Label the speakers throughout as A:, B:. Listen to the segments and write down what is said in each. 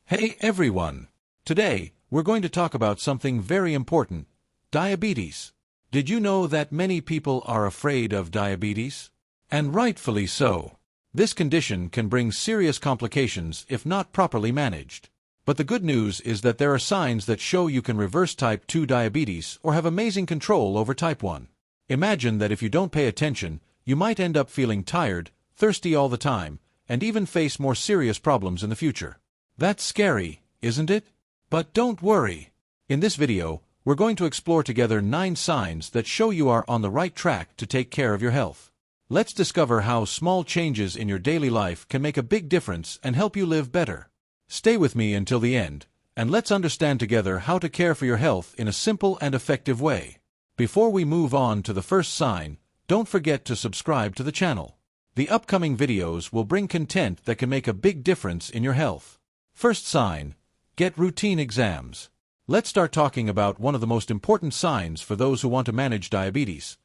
A: Hey everyone! Today, we're going to talk about something very important, diabetes. Did you know that many people are afraid of diabetes? And rightfully so. This condition can bring serious complications if not properly managed. But the good news is that there are signs that show you can reverse type 2 diabetes or have amazing control over type 1. Imagine that if you don't pay attention, you might end up feeling tired, thirsty all the time, and even face more serious problems in the future. That's scary, isn't it? But don't worry. In this video, we're going to explore together 9 signs that show you are on the right track to take care of your health. Let's discover how small changes in your daily life can make a big difference and help you live better. Stay with me until the end, and let's understand together how to care for your health in a simple and effective way. Before we move on to the first sign, don't forget to subscribe to the channel. The upcoming videos will bring content that can make a big difference in your health. First sign, get routine exams. Let's start talking about one of the most important signs for those who want to manage diabetes.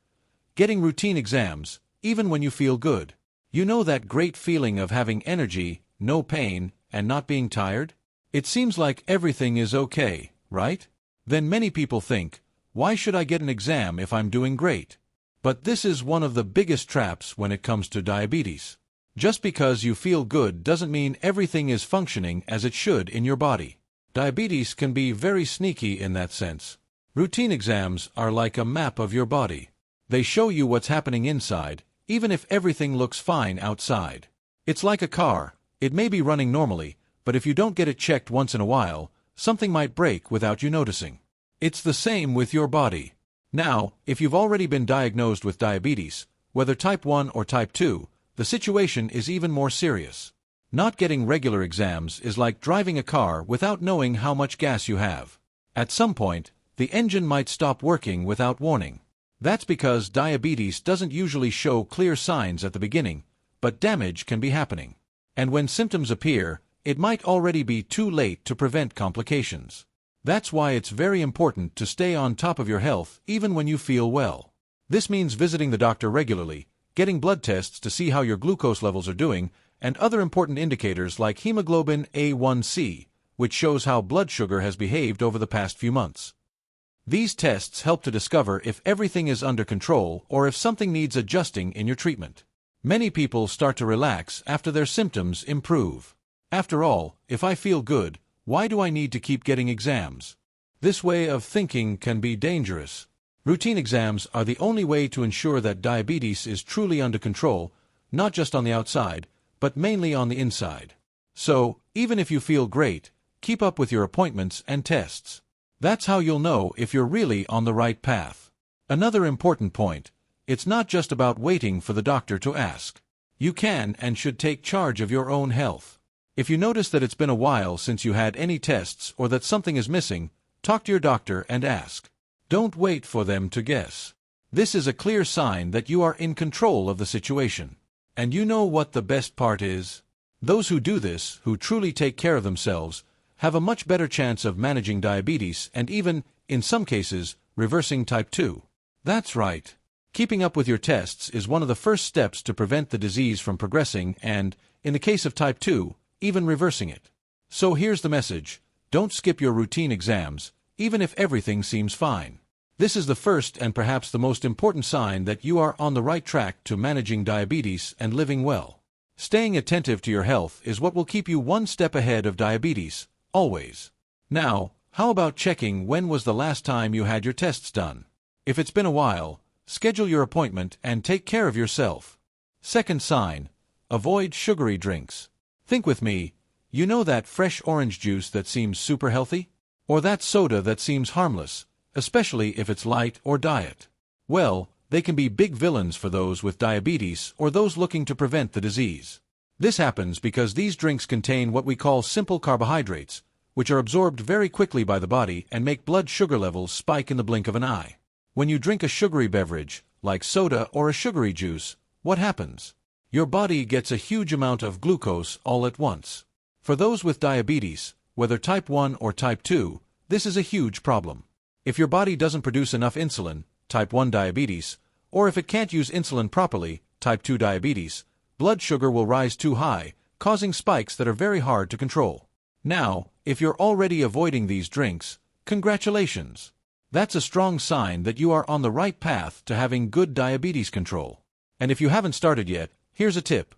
A: Getting routine exams, even when you feel good. You know that great feeling of having energy, no pain, and not being tired? It seems like everything is okay, right? Then many people think, why should I get an exam if I'm doing great? But this is one of the biggest traps when it comes to diabetes. Just because you feel good doesn't mean everything is functioning as it should in your body. Diabetes can be very sneaky in that sense. Routine exams are like a map of your body. They show you what's happening inside, even if everything looks fine outside. It's like a car. It may be running normally, but if you don't get it checked once in a while, something might break without you noticing. It's the same with your body. Now, if you've already been diagnosed with diabetes, whether type 1 or type 2, the situation is even more serious. Not getting regular exams is like driving a car without knowing how much gas you have. At some point, the engine might stop working without warning. That's because diabetes doesn't usually show clear signs at the beginning, but damage can be happening. And when symptoms appear, it might already be too late to prevent complications. That's why it's very important to stay on top of your health even when you feel well. This means visiting the doctor regularly, getting blood tests to see how your glucose levels are doing, and other important indicators like hemoglobin A1C, which shows how blood sugar has behaved over the past few months. These tests help to discover if everything is under control or if something needs adjusting in your treatment. Many people start to relax after their symptoms improve. After all, if I feel good, why do I need to keep getting exams? This way of thinking can be dangerous. Routine exams are the only way to ensure that diabetes is truly under control, not just on the outside, but mainly on the inside. So, even if you feel great, keep up with your appointments and tests. That's how you'll know if you're really on the right path. Another important point, it's not just about waiting for the doctor to ask. You can and should take charge of your own health. If you notice that it's been a while since you had any tests or that something is missing, talk to your doctor and ask. Don't wait for them to guess. This is a clear sign that you are in control of the situation. And you know what the best part is? Those who do this, who truly take care of themselves, have a much better chance of managing diabetes and even, in some cases, reversing type 2. That's right. Keeping up with your tests is one of the first steps to prevent the disease from progressing and, in the case of type 2, even reversing it. So here's the message. Don't skip your routine exams, even if everything seems fine. This is the first and perhaps the most important sign that you are on the right track to managing diabetes and living well. Staying attentive to your health is what will keep you one step ahead of diabetes, always. Now, how about checking when was the last time you had your tests done? If it's been a while, schedule your appointment and take care of yourself. Second sign, avoid sugary drinks. Think with me, you know that fresh orange juice that seems super healthy? Or that soda that seems harmless, especially if it's light or diet? Well, they can be big villains for those with diabetes or those looking to prevent the disease. This happens because these drinks contain what we call simple carbohydrates, which are absorbed very quickly by the body and make blood sugar levels spike in the blink of an eye. When you drink a sugary beverage, like soda or a sugary juice, what happens? Your body gets a huge amount of glucose all at once. For those with diabetes, whether type 1 or type 2, this is a huge problem. If your body doesn't produce enough insulin, type 1 diabetes, or if it can't use insulin properly, type 2 diabetes, blood sugar will rise too high, causing spikes that are very hard to control. Now, if you're already avoiding these drinks, congratulations! That's a strong sign that you are on the right path to having good diabetes control. And if you haven't started yet, here's a tip.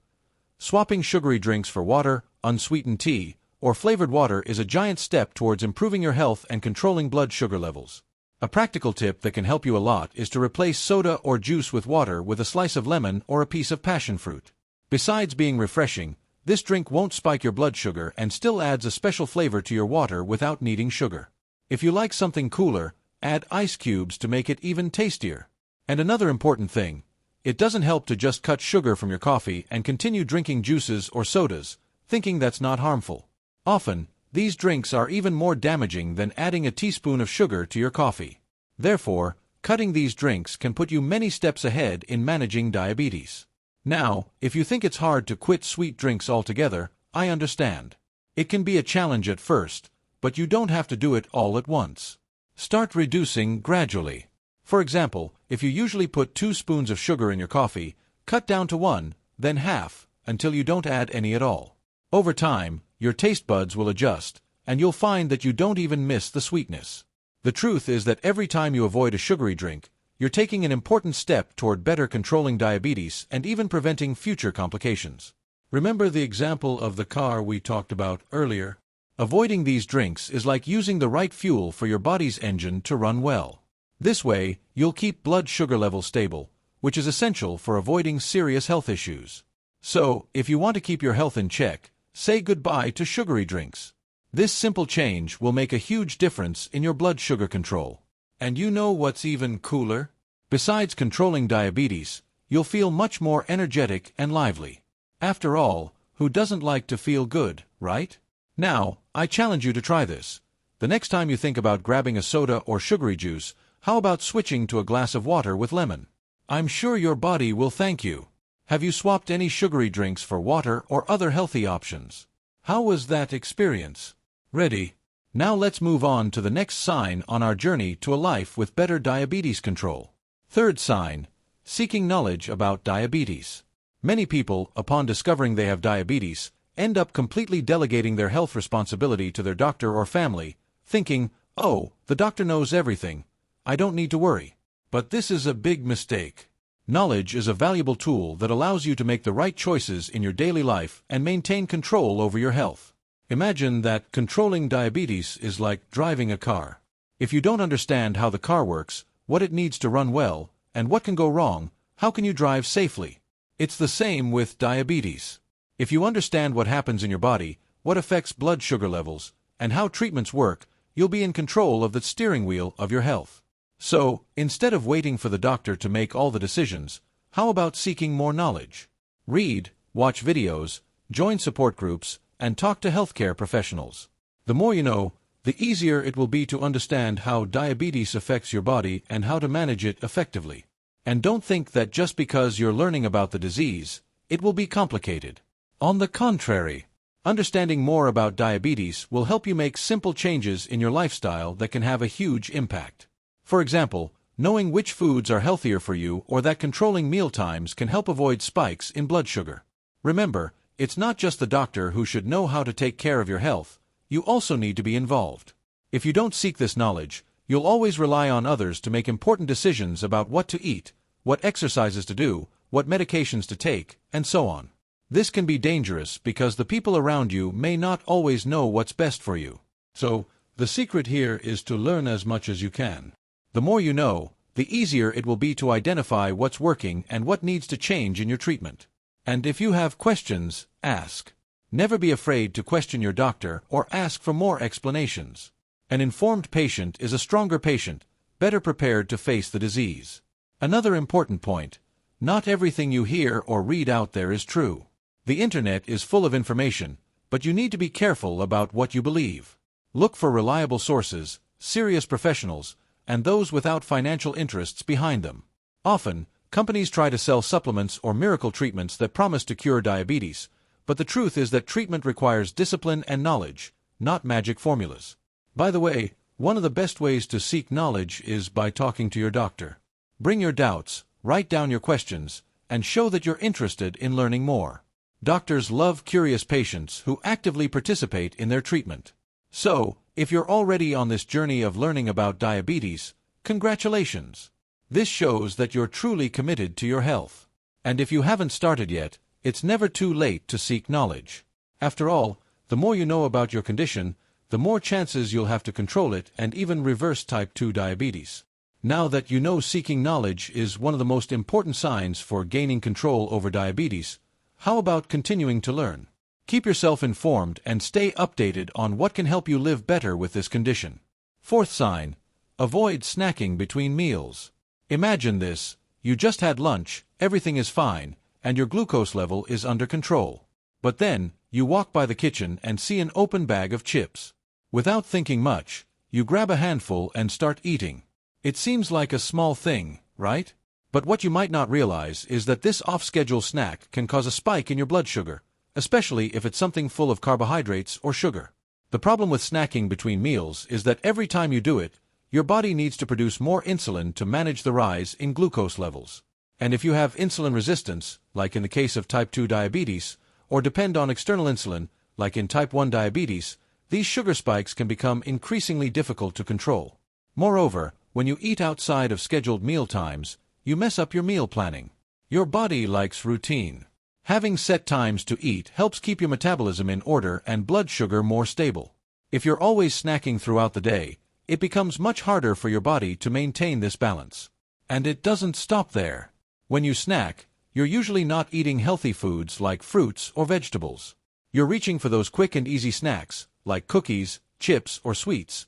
A: Swapping sugary drinks for water, unsweetened tea, or flavored water is a giant step towards improving your health and controlling blood sugar levels. A practical tip that can help you a lot is to replace soda or juice with water with a slice of lemon or a piece of passion fruit. Besides being refreshing, this drink won't spike your blood sugar and still adds a special flavor to your water without needing sugar. If you like something cooler, add ice cubes to make it even tastier. And another important thing, it doesn't help to just cut sugar from your coffee and continue drinking juices or sodas, thinking that's not harmful. Often, these drinks are even more damaging than adding a teaspoon of sugar to your coffee. Therefore, cutting these drinks can put you many steps ahead in managing diabetes. Now, if you think it's hard to quit sweet drinks altogether, I understand. It can be a challenge at first, but you don't have to do it all at once. Start reducing gradually. For example, if you usually put 2 spoons of sugar in your coffee, cut down to 1, then half, until you don't add any at all. Over time, your taste buds will adjust, and you'll find that you don't even miss the sweetness. The truth is that every time you avoid a sugary drink, you're taking an important step toward better controlling diabetes and even preventing future complications. Remember the example of the car we talked about earlier? Avoiding these drinks is like using the right fuel for your body's engine to run well. This way, you'll keep blood sugar levels stable, which is essential for avoiding serious health issues. So, if you want to keep your health in check, say goodbye to sugary drinks. This simple change will make a huge difference in your blood sugar control. And you know what's even cooler? Besides controlling diabetes, you'll feel much more energetic and lively. After all, who doesn't like to feel good, right? Now, I challenge you to try this. The next time you think about grabbing a soda or sugary juice, how about switching to a glass of water with lemon? I'm sure your body will thank you. Have you swapped any sugary drinks for water or other healthy options? How was that experience? Ready? Now let's move on to the next sign on our journey to a life with better diabetes control. Third sign, seeking knowledge about diabetes. Many people, upon discovering they have diabetes, end up completely delegating their health responsibility to their doctor or family, thinking, "Oh, the doctor knows everything. I don't need to worry." But this is a big mistake. Knowledge is a valuable tool that allows you to make the right choices in your daily life and maintain control over your health. Imagine that controlling diabetes is like driving a car. If you don't understand how the car works, what it needs to run well, and what can go wrong, how can you drive safely? It's the same with diabetes. If you understand what happens in your body, what affects blood sugar levels, and how treatments work, you'll be in control of the steering wheel of your health. So, instead of waiting for the doctor to make all the decisions, how about seeking more knowledge? Read, watch videos, join support groups, and talk to healthcare professionals. The more you know, the easier it will be to understand how diabetes affects your body and how to manage it effectively. And don't think that just because you're learning about the disease, it will be complicated. On the contrary, understanding more about diabetes will help you make simple changes in your lifestyle that can have a huge impact. For example, knowing which foods are healthier for you or that controlling meal times can help avoid spikes in blood sugar. Remember, it's not just the doctor who should know how to take care of your health, you also need to be involved. If you don't seek this knowledge, you'll always rely on others to make important decisions about what to eat, what exercises to do, what medications to take, and so on. This can be dangerous because the people around you may not always know what's best for you. So, the secret here is to learn as much as you can. The more you know, the easier it will be to identify what's working and what needs to change in your treatment. And if you have questions, ask. Never be afraid to question your doctor or ask for more explanations. An informed patient is a stronger patient, better prepared to face the disease. Another important point, not everything you hear or read out there is true. The internet is full of information, but you need to be careful about what you believe. Look for reliable sources, serious professionals, and those without financial interests behind them. Often, companies try to sell supplements or miracle treatments that promise to cure diabetes, but the truth is that treatment requires discipline and knowledge, not magic formulas. By the way, one of the best ways to seek knowledge is by talking to your doctor. Bring your doubts, write down your questions, and show that you're interested in learning more. Doctors love curious patients who actively participate in their treatment. So, if you're already on this journey of learning about diabetes, congratulations! This shows that you're truly committed to your health. And if you haven't started yet, it's never too late to seek knowledge. After all, the more you know about your condition, the more chances you'll have to control it and even reverse type 2 diabetes. Now that you know seeking knowledge is one of the most important signs for gaining control over diabetes, how about continuing to learn? Keep yourself informed and stay updated on what can help you live better with this condition. Fourth sign: avoid snacking between meals. Imagine this: you just had lunch, everything is fine, and your glucose level is under control. But then, you walk by the kitchen and see an open bag of chips. Without thinking much, you grab a handful and start eating. It seems like a small thing, right? But what you might not realize is that this off-schedule snack can cause a spike in your blood sugar, especially if it's something full of carbohydrates or sugar. The problem with snacking between meals is that every time you do it, your body needs to produce more insulin to manage the rise in glucose levels. And if you have insulin resistance, like in the case of type 2 diabetes, or depend on external insulin, like in type 1 diabetes, these sugar spikes can become increasingly difficult to control. Moreover, when you eat outside of scheduled meal times, you mess up your meal planning. Your body likes routine. Having set times to eat helps keep your metabolism in order and blood sugar more stable. If you're always snacking throughout the day, it becomes much harder for your body to maintain this balance. And it doesn't stop there. When you snack, you're usually not eating healthy foods like fruits or vegetables. You're reaching for those quick and easy snacks, like cookies, chips, or sweets.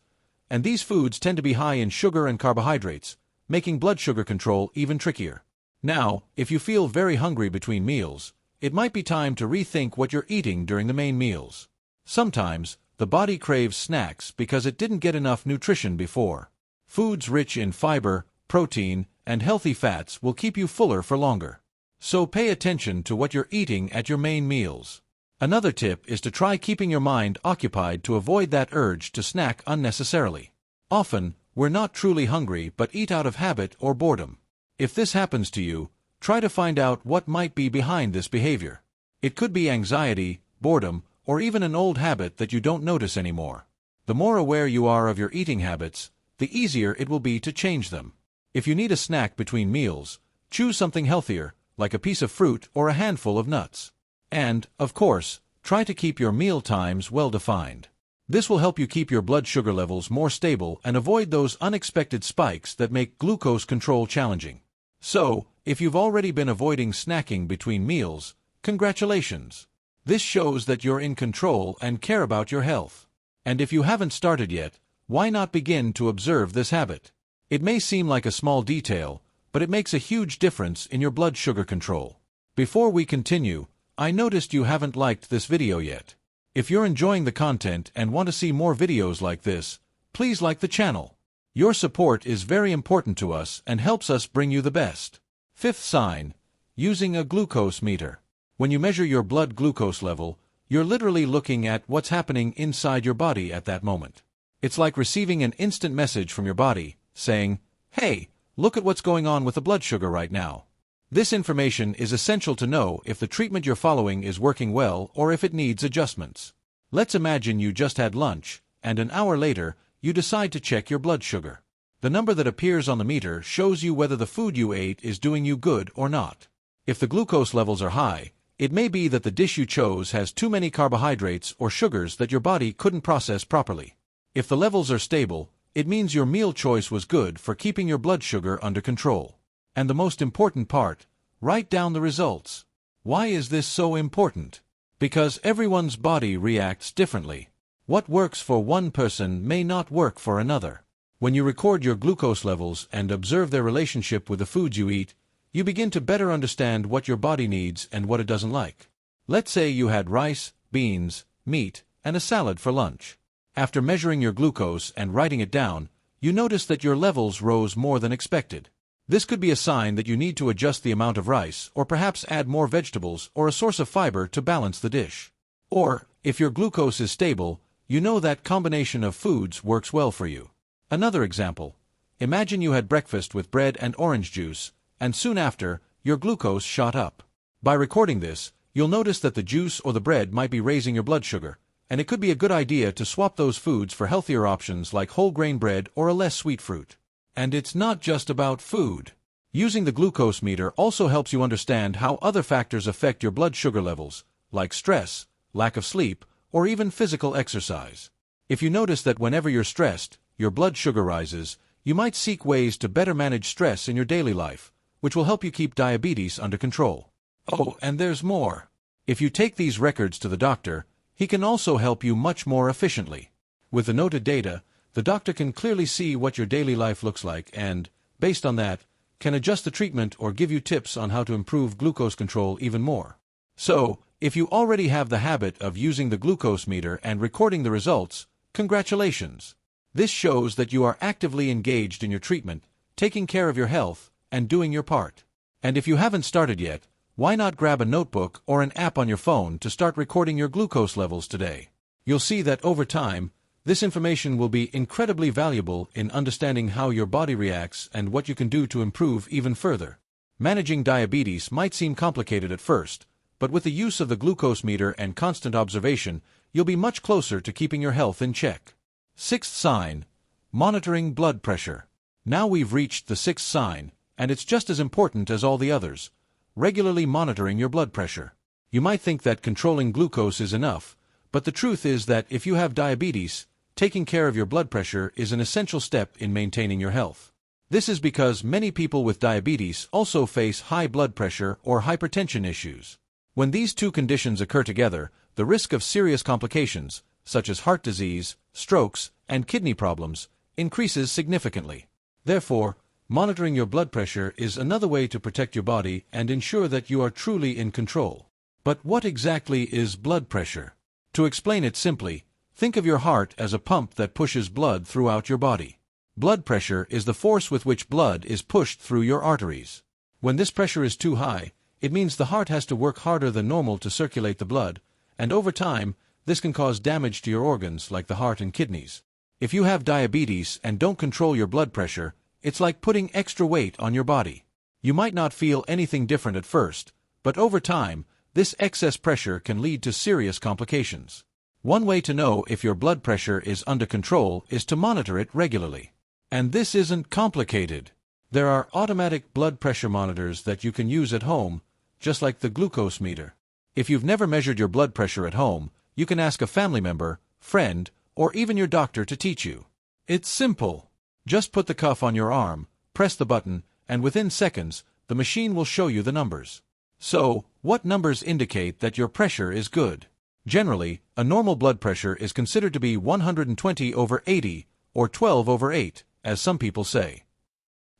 A: And these foods tend to be high in sugar and carbohydrates, making blood sugar control even trickier. Now, if you feel very hungry between meals, it might be time to rethink what you're eating during the main meals. Sometimes, the body craves snacks because it didn't get enough nutrition before. Foods rich in fiber, protein, and healthy fats will keep you fuller for longer. So pay attention to what you're eating at your main meals. Another tip is to try keeping your mind occupied to avoid that urge to snack unnecessarily. Often, we're not truly hungry but eat out of habit or boredom. If this happens to you, try to find out what might be behind this behavior. It could be anxiety, boredom, or even an old habit that you don't notice anymore. The more aware you are of your eating habits, the easier it will be to change them. If you need a snack between meals, choose something healthier, like a piece of fruit or a handful of nuts. And, of course, try to keep your meal times well defined. This will help you keep your blood sugar levels more stable and avoid those unexpected spikes that make glucose control challenging. So, if you've already been avoiding snacking between meals, congratulations! This shows that you're in control and care about your health. And if you haven't started yet, why not begin to observe this habit? It may seem like a small detail, but it makes a huge difference in your blood sugar control. Before we continue, I noticed you haven't liked this video yet. If you're enjoying the content and want to see more videos like this, please like the channel. Your support is very important to us and helps us bring you the best. Fifth sign: using a glucose meter. When you measure your blood glucose level, you're literally looking at what's happening inside your body at that moment. It's like receiving an instant message from your body, saying, "Hey, look at what's going on with the blood sugar right now." This information is essential to know if the treatment you're following is working well or if it needs adjustments. Let's imagine you just had lunch, and an hour later, you decide to check your blood sugar. The number that appears on the meter shows you whether the food you ate is doing you good or not. If the glucose levels are high, it may be that the dish you chose has too many carbohydrates or sugars that your body couldn't process properly. If the levels are stable, it means your meal choice was good for keeping your blood sugar under control. And the most important part, write down the results. Why is this so important? Because everyone's body reacts differently. What works for one person may not work for another. When you record your glucose levels and observe their relationship with the foods you eat, you begin to better understand what your body needs and what it doesn't like. Let's say you had rice, beans, meat, and a salad for lunch. After measuring your glucose and writing it down, you notice that your levels rose more than expected. This could be a sign that you need to adjust the amount of rice or perhaps add more vegetables or a source of fiber to balance the dish. Or, if your glucose is stable, you know that combination of foods works well for you. Another example: imagine you had breakfast with bread and orange juice, and soon after, your glucose shot up. By recording this, you'll notice that the juice or the bread might be raising your blood sugar, and it could be a good idea to swap those foods for healthier options like whole grain bread or a less sweet fruit. And it's not just about food. Using the glucose meter also helps you understand how other factors affect your blood sugar levels, like stress, lack of sleep, or even physical exercise. If you notice that whenever you're stressed, your blood sugar rises, you might seek ways to better manage stress in your daily life, which will help you keep diabetes under control. Oh, and there's more. If you take these records to the doctor, he can also help you much more efficiently. With the noted data, the doctor can clearly see what your daily life looks like and, based on that, can adjust the treatment or give you tips on how to improve glucose control even more. So, if you already have the habit of using the glucose meter and recording the results, congratulations! This shows that you are actively engaged in your treatment, taking care of your health, and doing your part. And if you haven't started yet, why not grab a notebook or an app on your phone to start recording your glucose levels today? You'll see that over time, this information will be incredibly valuable in understanding how your body reacts and what you can do to improve even further. Managing diabetes might seem complicated at first, but with the use of the glucose meter and constant observation, you'll be much closer to keeping your health in check. Sixth sign: monitoring blood pressure. Now we've reached the sixth sign, and it's just as important as all the others: regularly monitoring your blood pressure. You might think that controlling glucose is enough, but the truth is that if you have diabetes, taking care of your blood pressure is an essential step in maintaining your health. This is because many people with diabetes also face high blood pressure or hypertension issues. When these two conditions occur together, the risk of serious complications, such as heart disease, strokes, and kidney problems, increases significantly. Therefore, monitoring your blood pressure is another way to protect your body and ensure that you are truly in control. But what exactly is blood pressure? To explain it simply, think of your heart as a pump that pushes blood throughout your body. Blood pressure is the force with which blood is pushed through your arteries. When this pressure is too high, it means the heart has to work harder than normal to circulate the blood, and over time, this can cause damage to your organs like the heart and kidneys. If you have diabetes and don't control your blood pressure, it's like putting extra weight on your body. You might not feel anything different at first, but over time, this excess pressure can lead to serious complications. One way to know if your blood pressure is under control is to monitor it regularly. And this isn't complicated. There are automatic blood pressure monitors that you can use at home, just like the glucose meter. If you've never measured your blood pressure at home, you can ask a family member, friend, or even your doctor to teach you. It's simple. Just put the cuff on your arm, press the button, and within seconds, the machine will show you the numbers. So, what numbers indicate that your pressure is good? Generally, a normal blood pressure is considered to be 120/80, or 12/8, as some people say.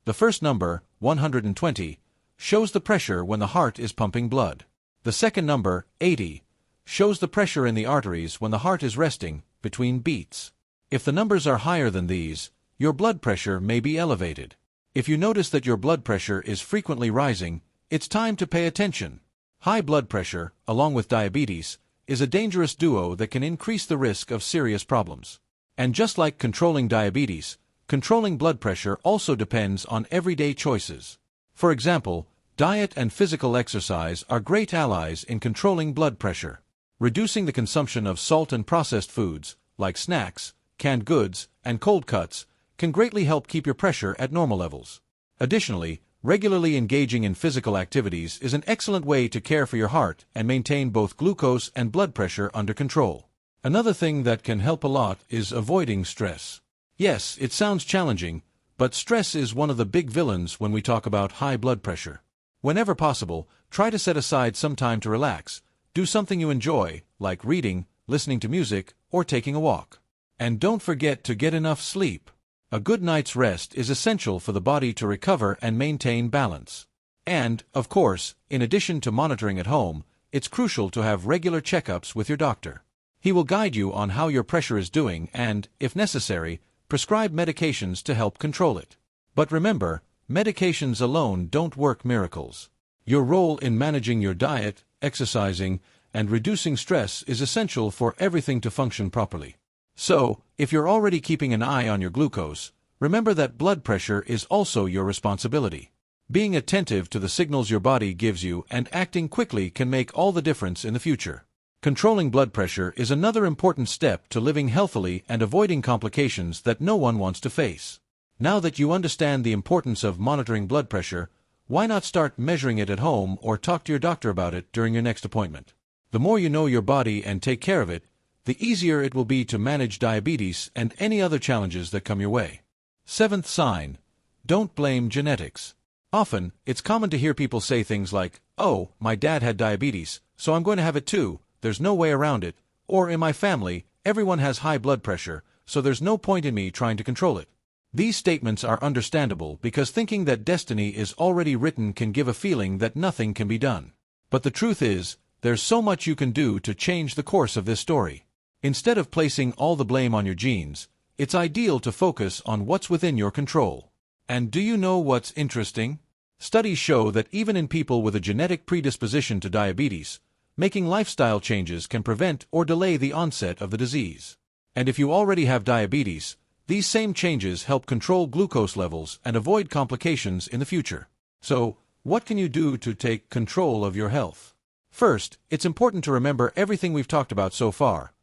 A: The first number, 120, shows the pressure when the heart is pumping blood. The second number, 80, shows the pressure in the arteries when the heart is resting between beats. If the numbers are higher than these, your blood pressure may be elevated. If you notice that your blood pressure is frequently rising, it's time to pay attention. High blood pressure, along with diabetes, is a dangerous duo that can increase the risk of serious problems. And just like controlling diabetes, controlling blood pressure also depends on everyday choices. For example, diet and physical exercise are great allies in controlling blood pressure. Reducing the consumption of salt and processed foods, like snacks, canned goods, and cold cuts, can greatly help keep your pressure at normal levels. Additionally, regularly engaging in physical activities is an excellent way to care for your heart and maintain both glucose and blood pressure under control. Another thing that can help a lot is avoiding stress. Yes, it sounds challenging, but stress is one of the big villains when we talk about high blood pressure. Whenever possible, try to set aside some time to relax. Do something you enjoy, like reading, listening to music, or taking a walk. And don't forget to get enough sleep. A good night's rest is essential for the body to recover and maintain balance. And, of course, in addition to monitoring at home, it's crucial to have regular checkups with your doctor. He will guide you on how your pressure is doing and, if necessary, prescribe medications to help control it. But remember, medications alone don't work miracles. Your role in managing your diet, exercising, and reducing stress is essential for everything to function properly. So, if you're already keeping an eye on your glucose, remember that blood pressure is also your responsibility. Being attentive to the signals your body gives you and acting quickly can make all the difference in the future. Controlling blood pressure is another important step to living healthily and avoiding complications that no one wants to face. Now that you understand the importance of monitoring blood pressure, why not start measuring it at home or talk to your doctor about it during your next appointment? The more you know your body and take care of it, the easier it will be to manage diabetes and any other challenges that come your way. Seventh sign: don't blame genetics. Often, it's common to hear people say things like, "Oh, my dad had diabetes, so I'm going to have it too, there's no way around it," or "In my family, everyone has high blood pressure, so there's no point in me trying to control it." These statements are understandable because thinking that destiny is already written can give a feeling that nothing can be done. But the truth is, there's so much you can do to change the course of this story. Instead of placing all the blame on your genes, it's ideal to focus on what's within your control. And do you know what's interesting? Studies show that even in people with a genetic predisposition to diabetes, making lifestyle changes can prevent or delay the onset of the disease. And if you already have diabetes, these same changes help control glucose levels and avoid complications in the future. So, what can you do to take control of your health? First, it's important to remember everything we've talked about so far.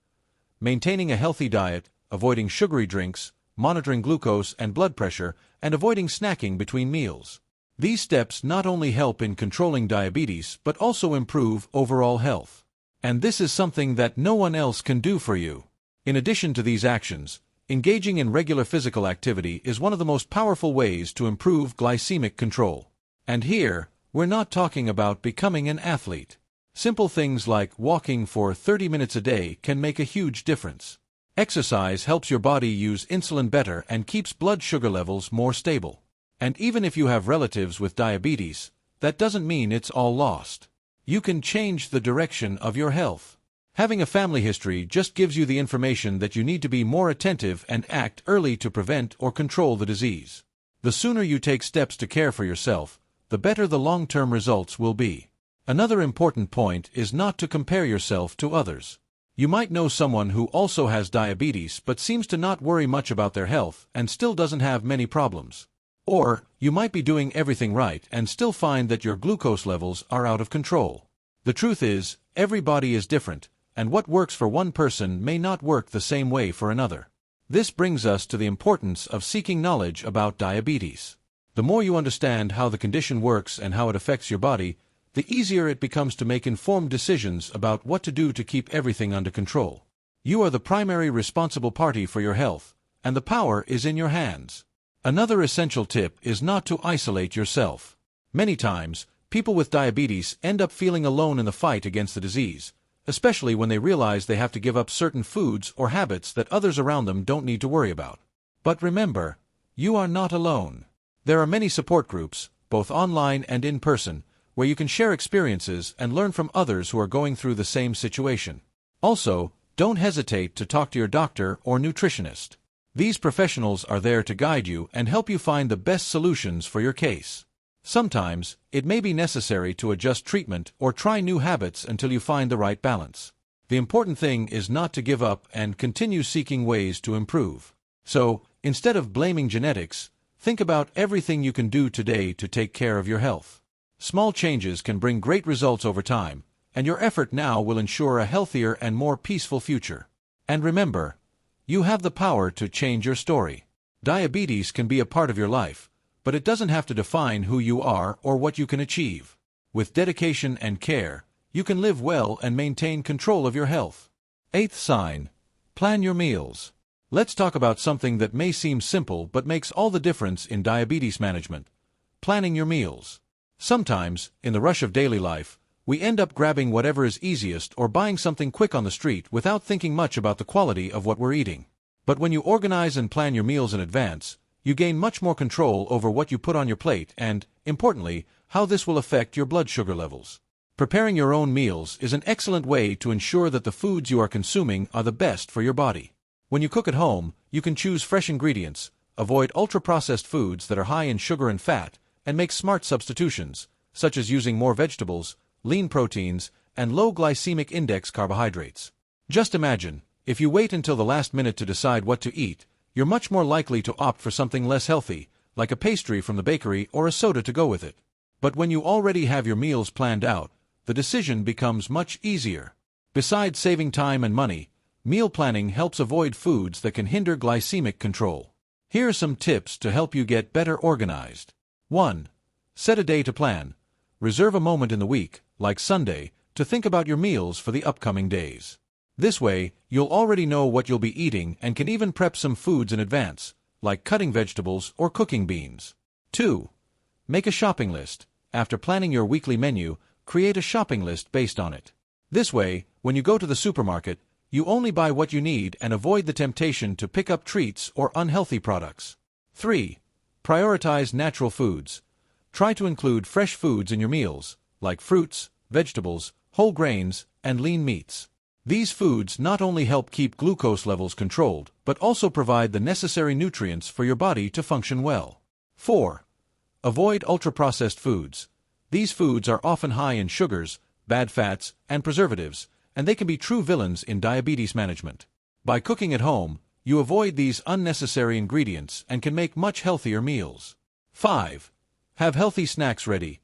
A: Maintaining a healthy diet, avoiding sugary drinks, monitoring glucose and blood pressure, and avoiding snacking between meals. These steps not only help in controlling diabetes but also improve overall health. And this is something that no one else can do for you. In addition to these actions, engaging in regular physical activity is one of the most powerful ways to improve glycemic control. And here, we're not talking about becoming an athlete. Simple things like walking for 30 minutes a day can make a huge difference. Exercise helps your body use insulin better and keeps blood sugar levels more stable. And even if you have relatives with diabetes, that doesn't mean it's all lost. You can change the direction of your health. Having a family history just gives you the information that you need to be more attentive and act early to prevent or control the disease. The sooner you take steps to care for yourself, the better the long-term results will be. Another important point is not to compare yourself to others. You might know someone who also has diabetes but seems to not worry much about their health and still doesn't have many problems. Or, you might be doing everything right and still find that your glucose levels are out of control. The truth is, everybody is different, and what works for one person may not work the same way for another. This brings us to the importance of seeking knowledge about diabetes. The more you understand how the condition works and how it affects your body, the easier it becomes to make informed decisions about what to do to keep everything under control. You are the primary responsible party for your health, and the power is in your hands. Another essential tip is not to isolate yourself. Many times, people with diabetes end up feeling alone in the fight against the disease, especially when they realize they have to give up certain foods or habits that others around them don't need to worry about. But remember, you are not alone. There are many support groups, both online and in person, where you can share experiences and learn from others who are going through the same situation. Also, don't hesitate to talk to your doctor or nutritionist. These professionals are there to guide you and help you find the best solutions for your case. Sometimes, it may be necessary to adjust treatment or try new habits until you find the right balance. The important thing is not to give up and continue seeking ways to improve. So, instead of blaming genetics, think about everything you can do today to take care of your health. Small changes can bring great results over time, and your effort now will ensure a healthier and more peaceful future. And remember, you have the power to change your story. Diabetes can be a part of your life, but it doesn't have to define who you are or what you can achieve. With dedication and care, you can live well and maintain control of your health. Eighth sign: plan your meals. Let's talk about something that may seem simple but makes all the difference in diabetes management: planning your meals. Sometimes, in the rush of daily life, we end up grabbing whatever is easiest or buying something quick on the street without thinking much about the quality of what we're eating. But when you organize and plan your meals in advance, you gain much more control over what you put on your plate and, importantly, how this will affect your blood sugar levels. Preparing your own meals is an excellent way to ensure that the foods you are consuming are the best for your body. When you cook at home, you can choose fresh ingredients, avoid ultra-processed foods that are high in sugar and fat, and make smart substitutions, such as using more vegetables, lean proteins, and low glycemic index carbohydrates. Just imagine, if you wait until the last minute to decide what to eat, you're much more likely to opt for something less healthy, like a pastry from the bakery or a soda to go with it. But when you already have your meals planned out, the decision becomes much easier. Besides saving time and money, meal planning helps avoid foods that can hinder glycemic control. Here are some tips to help you get better organized. 1. Set a day to plan. Reserve a moment in the week, like Sunday, to think about your meals for the upcoming days. This way, you'll already know what you'll be eating and can even prep some foods in advance, like cutting vegetables or cooking beans. 2. Make a shopping list. After planning your weekly menu, create a shopping list based on it. This way, when you go to the supermarket, you only buy what you need and avoid the temptation to pick up treats or unhealthy products. 3. Prioritize natural foods. Try to include fresh foods in your meals, like fruits, vegetables, whole grains, and lean meats. These foods not only help keep glucose levels controlled, but also provide the necessary nutrients for your body to function well. 4. Avoid ultra-processed foods. These foods are often high in sugars, bad fats, and preservatives, and they can be true villains in diabetes management. By cooking at home, you avoid these unnecessary ingredients and can make much healthier meals. 5. Have healthy snacks ready.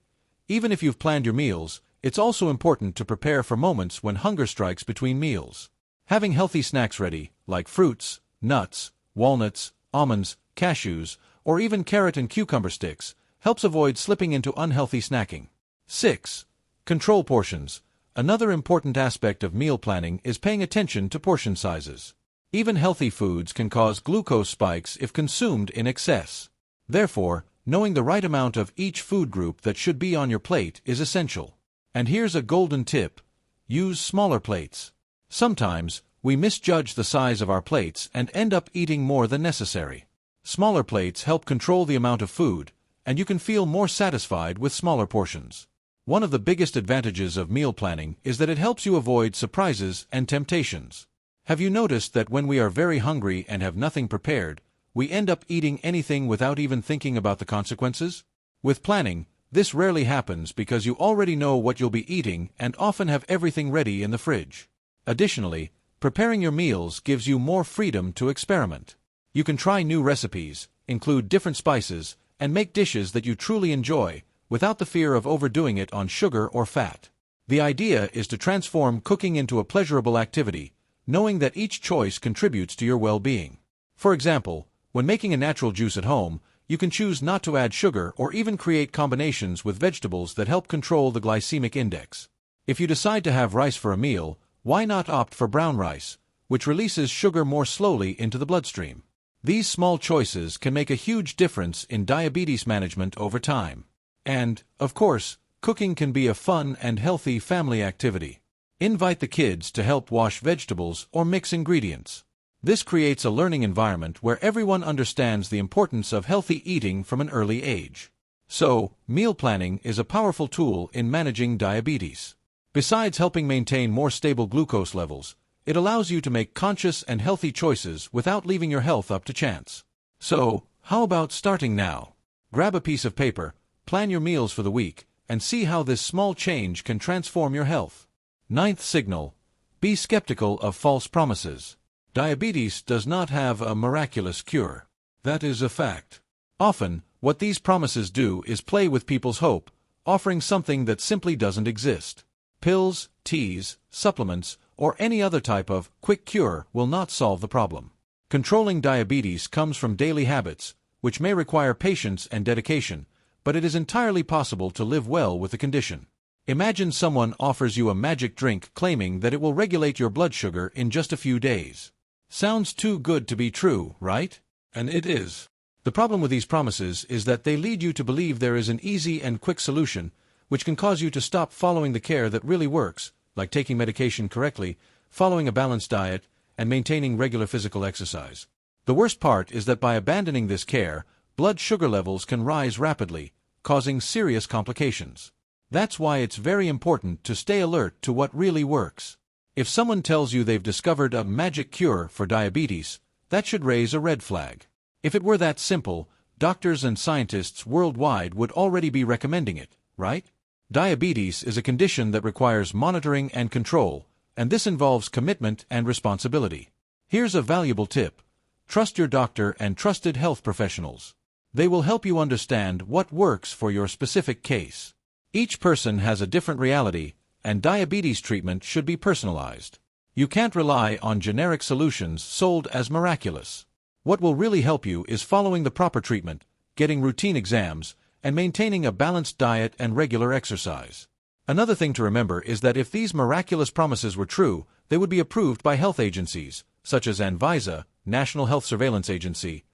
A: Even if you've planned your meals, it's also important to prepare for moments when hunger strikes between meals. Having healthy snacks ready, like fruits, nuts, walnuts, almonds, cashews, or even carrot and cucumber sticks, helps avoid slipping into unhealthy snacking. 6. Control portions. Another important aspect of meal planning is paying attention to portion sizes. Even healthy foods can cause glucose spikes if consumed in excess. Therefore, knowing the right amount of each food group that should be on your plate is essential. And here's a golden tip: use smaller plates. Sometimes, we misjudge the size of our plates and end up eating more than necessary. Smaller plates help control the amount of food, and you can feel more satisfied with smaller portions. One of the biggest advantages of meal planning is that it helps you avoid surprises and temptations. Have you noticed that when we are very hungry and have nothing prepared, we end up eating anything without even thinking about the consequences? With planning, this rarely happens because you already know what you'll be eating and often have everything ready in the fridge. Additionally, preparing your meals gives you more freedom to experiment. You can try new recipes, include different spices, and make dishes that you truly enjoy, without the fear of overdoing it on sugar or fat. The idea is to transform cooking into a pleasurable activity, knowing that each choice contributes to your well-being. For example, when making a natural juice at home, you can choose not to add sugar or even create combinations with vegetables that help control the glycemic index. If you decide to have rice for a meal, why not opt for brown rice, which releases sugar more slowly into the bloodstream? These small choices can make a huge difference in diabetes management over time. And, of course, cooking can be a fun and healthy family activity. Invite the kids to help wash vegetables or mix ingredients. This creates a learning environment where everyone understands the importance of healthy eating from an early age. So, meal planning is a powerful tool in managing diabetes. Besides helping maintain more stable glucose levels, it allows you to make conscious and healthy choices without leaving your health up to chance. So, how about starting now? Grab a piece of paper, plan your meals for the week, and see how this small change can transform your health. 9th signal: be skeptical of false promises. Diabetes does not have a miraculous cure. That is a fact. Often, what these promises do is play with people's hope, offering something that simply doesn't exist. Pills, teas, supplements, or any other type of quick cure will not solve the problem. Controlling diabetes comes from daily habits, which may require patience and dedication, but it is entirely possible to live well with the condition. Imagine someone offers you a magic drink claiming that it will regulate your blood sugar in just a few days. Sounds too good to be true, right? And it is. The problem with these promises is that they lead you to believe there is an easy and quick solution, which can cause you to stop following the care that really works, like taking medication correctly, following a balanced diet, and maintaining regular physical exercise. The worst part is that by abandoning this care, blood sugar levels can rise rapidly, causing serious complications. That's why it's very important to stay alert to what really works. If someone tells you they've discovered a magic cure for diabetes, that should raise a red flag. If it were that simple, doctors and scientists worldwide would already be recommending it, right? Diabetes is a condition that requires monitoring and control, and this involves commitment and responsibility. Here's a valuable tip: trust your doctor and trusted health professionals. They will help you understand what works for your specific case. Each person has a different reality, and diabetes treatment should be personalized. You can't rely on generic solutions sold as miraculous. What will really help you is following the proper treatment, getting routine exams, and maintaining a balanced diet and regular exercise. Another thing to remember is that if these miraculous promises were true, they would be approved by health agencies, such as Anvisa, National Health Surveillance Agency,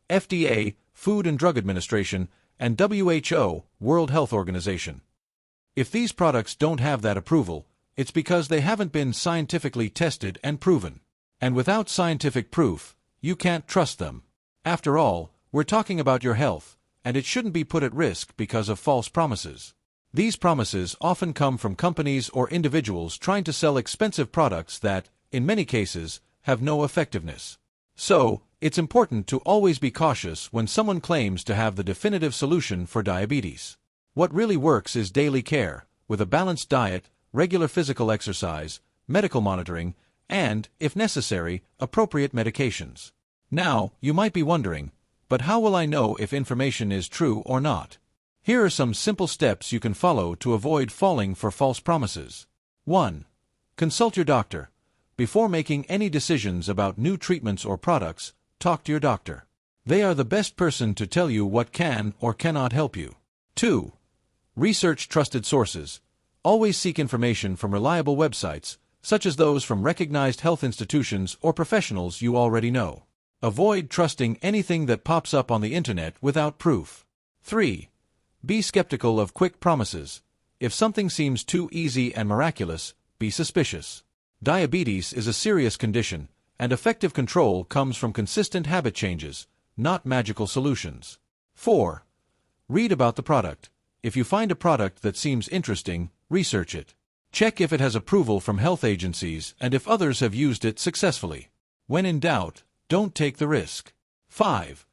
A: FDA, Food and Drug Administration, and WHO, World Health Organization. If these products don't have that approval, it's because they haven't been scientifically tested and proven. And without scientific proof, you can't trust them. After all, we're talking about your health, and it shouldn't be put at risk because of false promises. These promises often come from companies or individuals trying to sell expensive products that, in many cases, have no effectiveness. So, it's important to always be cautious when someone claims to have the definitive solution for diabetes. What really works is daily care, with a balanced diet, regular physical exercise, medical monitoring, and, if necessary, appropriate medications. Now, you might be wondering, but how will I know if information is true or not? Here are some simple steps you can follow to avoid falling for false promises. 1. Consult your doctor. Before making any decisions about new treatments or products, talk to your doctor. They are the best person to tell you what can or cannot help you. 2. Research trusted sources. Always seek information from reliable websites, such as those from recognized health institutions or professionals you already know. Avoid trusting anything that pops up on the internet without proof. 3. Be skeptical of quick promises. If something seems too easy and miraculous, be suspicious. Diabetes is a serious condition, and effective control comes from consistent habit changes, not magical solutions. 4. Read about the product. If you find a product that seems interesting, research it. Check if it has approval from health agencies and if others have used it successfully. When in doubt, don't take the risk. 5.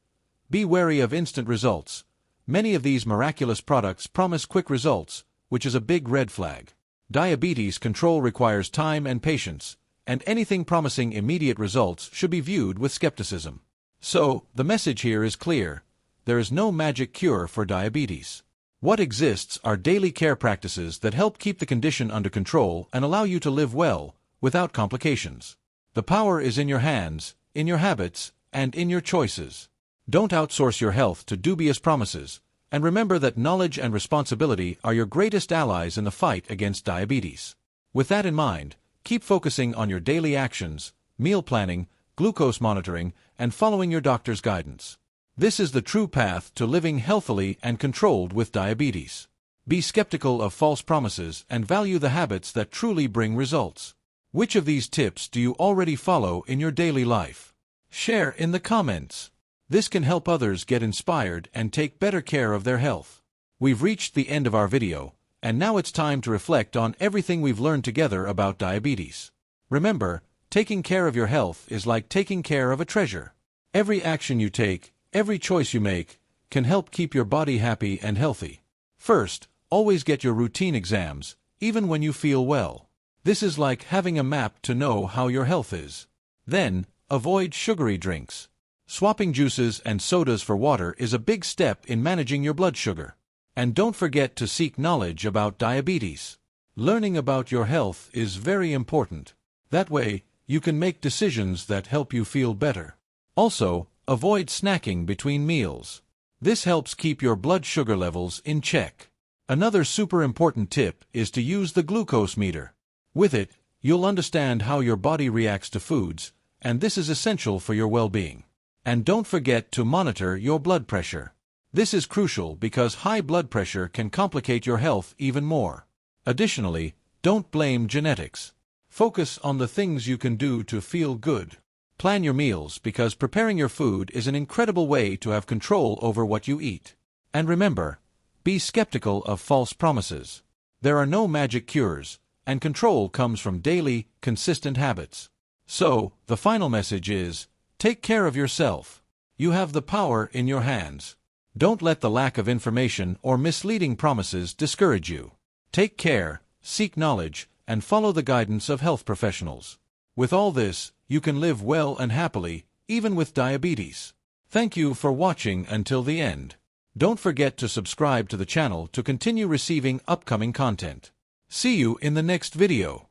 A: Be wary of instant results. Many of these miraculous products promise quick results, which is a big red flag. Diabetes control requires time and patience, and anything promising immediate results should be viewed with skepticism. So, the message here is clear. There is no magic cure for diabetes. What exists are daily care practices that help keep the condition under control and allow you to live well, without complications. The power is in your hands, in your habits, and in your choices. Don't outsource your health to dubious promises, and remember that knowledge and responsibility are your greatest allies in the fight against diabetes. With that in mind, keep focusing on your daily actions, meal planning, glucose monitoring, and following your doctor's guidance. This is the true path to living healthily and controlled with diabetes. Be skeptical of false promises and value the habits that truly bring results. Which of these tips do you already follow in your daily life? Share in the comments. This can help others get inspired and take better care of their health. We've reached the end of our video, and now it's time to reflect on everything we've learned together about diabetes. Remember, taking care of your health is like taking care of a treasure. Every action you take, every choice you make, can help keep your body happy and healthy. First, always get your routine exams, even when you feel well. This is like having a map to know how your health is. Then, avoid sugary drinks. Swapping juices and sodas for water is a big step in managing your blood sugar. And don't forget to seek knowledge about diabetes. Learning about your health is very important. That way, you can make decisions that help you feel better. Also, avoid snacking between meals. This helps keep your blood sugar levels in check. Another super important tip is to use the glucose meter. With it, you'll understand how your body reacts to foods, and this is essential for your well-being. And don't forget to monitor your blood pressure. This is crucial because high blood pressure can complicate your health even more. Additionally, don't blame genetics. Focus on the things you can do to feel good. Plan your meals because preparing your food is an incredible way to have control over what you eat. And remember, be skeptical of false promises. There are no magic cures, and control comes from daily, consistent habits. So, the final message is, take care of yourself. You have the power in your hands. Don't let the lack of information or misleading promises discourage you. Take care, seek knowledge, and follow the guidance of health professionals. With all this, you can live well and happily, even with diabetes. Thank you for watching until the end. Don't forget to subscribe to the channel to continue receiving upcoming content. See you in the next video.